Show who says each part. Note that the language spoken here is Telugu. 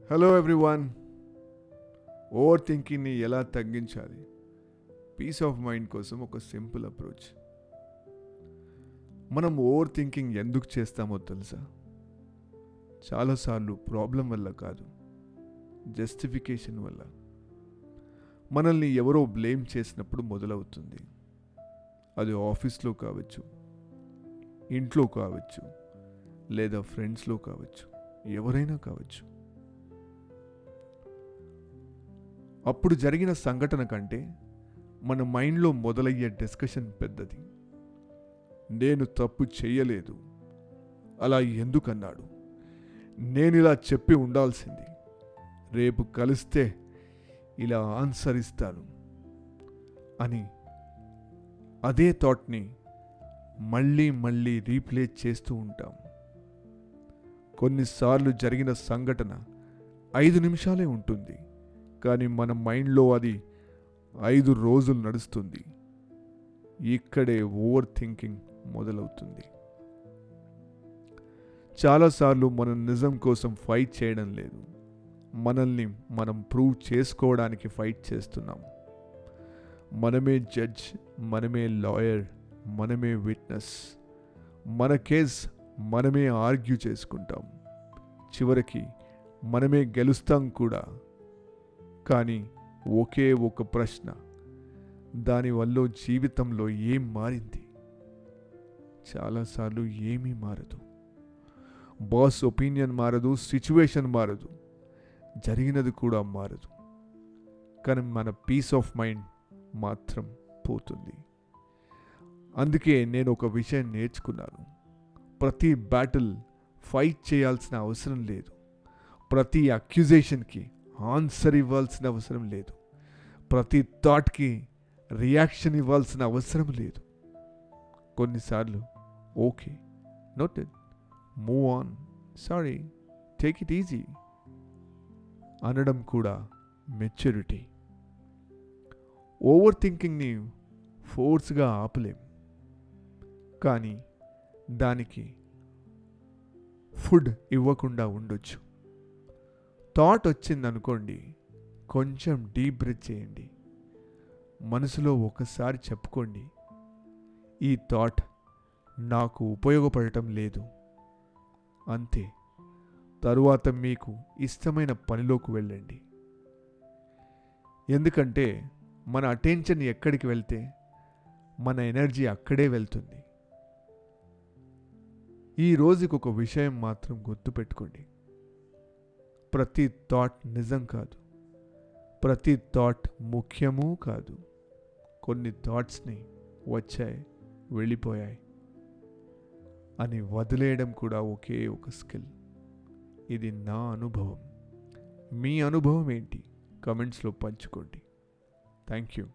Speaker 1: Hello everyone. ఓవర్ థింకింగ్ని ఎలా తగ్గించాలి? పీస్ ఆఫ్ మైండ్ కోసం ఒక సింపుల్ అప్రోచ్. మనం ఓవర్ థింకింగ్ ఎందుకు చేస్తామో తెలుసా? చాలాసార్లు ప్రాబ్లం వల్ల కాదు, జస్టిఫికేషన్ వల్ల. మనల్ని ఎవరో బ్లేమ్ చేసినప్పుడు మొదలవుతుంది. అది ఆఫీస్లో కావచ్చు, ఇంట్లో కావచ్చు, లేదా ఫ్రెండ్స్లో కావచ్చు, ఎవరైనా కావచ్చు. అప్పుడు జరిగిన సంఘటన కంటే మన మైండ్లో మొదలయ్యే డిస్కషన్ పెద్దది. నేను తప్పు చెయ్యలేదు, అలా ఎందుకన్నాడు, నేను ఇలా చెప్పి ఉండాల్సింది, రేపు కలిస్తే ఇలా ఆన్సర్ ఇస్తాను అని అదే థాట్ని మళ్ళీ మళ్ళీ రీప్లే చేస్తూ ఉంటాం. కొన్నిసార్లు జరిగిన సంఘటన 5 నిమిషాలే ఉంటుంది, కానీ మన మైండ్లో అది 5 రోజులు నడుస్తుంది. ఇక్కడే ఓవర్ థింకింగ్ మొదలవుతుంది. చాలాసార్లు మనం నిజం కోసం ఫైట్ చేయడం లేదు, మనల్ని మనం ప్రూవ్ చేసుకోవడానికి ఫైట్ చేస్తున్నాం. మనమే జడ్జ్, మనమే లాయర్, మనమే విట్నెస్. మన కేస్ మనమే ఆర్గ్యూ చేసుకుంటాం. చివరికి మనమే గెలుస్తాం కూడా. కానీ ఒకే ఒక ప్రశ్న, దానివల్ల జీవితంలో ఏం మారింది? చాలాసార్లు ఏమీ మారదు. బాస్ ఒపీనియన్ మారదు, సిచ్యువేషన్ మారదు, జరిగినది కూడా మారదు. కానీ మన పీస్ ఆఫ్ మైండ్ మాత్రం పోతుంది. అందుకే నేను ఒక విషయం నేర్చుకున్నాను. ప్రతి బ్యాటిల్ ఫైట్ చేయాల్సిన అవసరం లేదు. ప్రతి అక్యూజేషన్కి ఆన్సర్ ఇవ్వాల్సిన అవసరం లేదు. ప్రతి థాట్కి రియాక్షన్ ఇవ్వాల్సిన అవసరం లేదు. కొన్నిసార్లు okay, noted, move on, sorry, take it easy అనడం కూడా మెచ్యూరిటీ. ఓవర్ థింకింగ్ని ఫోర్స్గా ఆపలేం, కానీ దానికి ఫుడ్ ఇవ్వకుండా ఉండొచ్చు. థాట్ వచ్చిందనుకోండి, కొంచెం డీప్ బ్రీత్ చేయండి. మనసులో ఒకసారి చెప్పుకోండి, ఈ థాట్ నాకు ఉపయోగపడటం లేదు. అంతే. తరువాత మీకు ఇష్టమైన పనిలోకి వెళ్ళండి. ఎందుకంటే మన అటెన్షన్ ఎక్కడికి వెళ్తే మన ఎనర్జీ అక్కడే వెళ్తుంది. ఈ రోజుకి ఒక విషయం మాత్రం గుర్తుపెట్టుకోండి. ప్రతి థాట్ నిజం కాదు, ప్రతి థాట్ ముఖ్యమూ కాదు. కొన్ని థాట్స్ని వచ్చాయి, వెళ్ళిపోయాయి అని వదిలేయడం కూడా ఒకే ఒక స్కిల్. ఇది నా అనుభవం. మీ అనుభవం ఏంటి? కమెంట్స్లో పంచుకోండి. Thank you.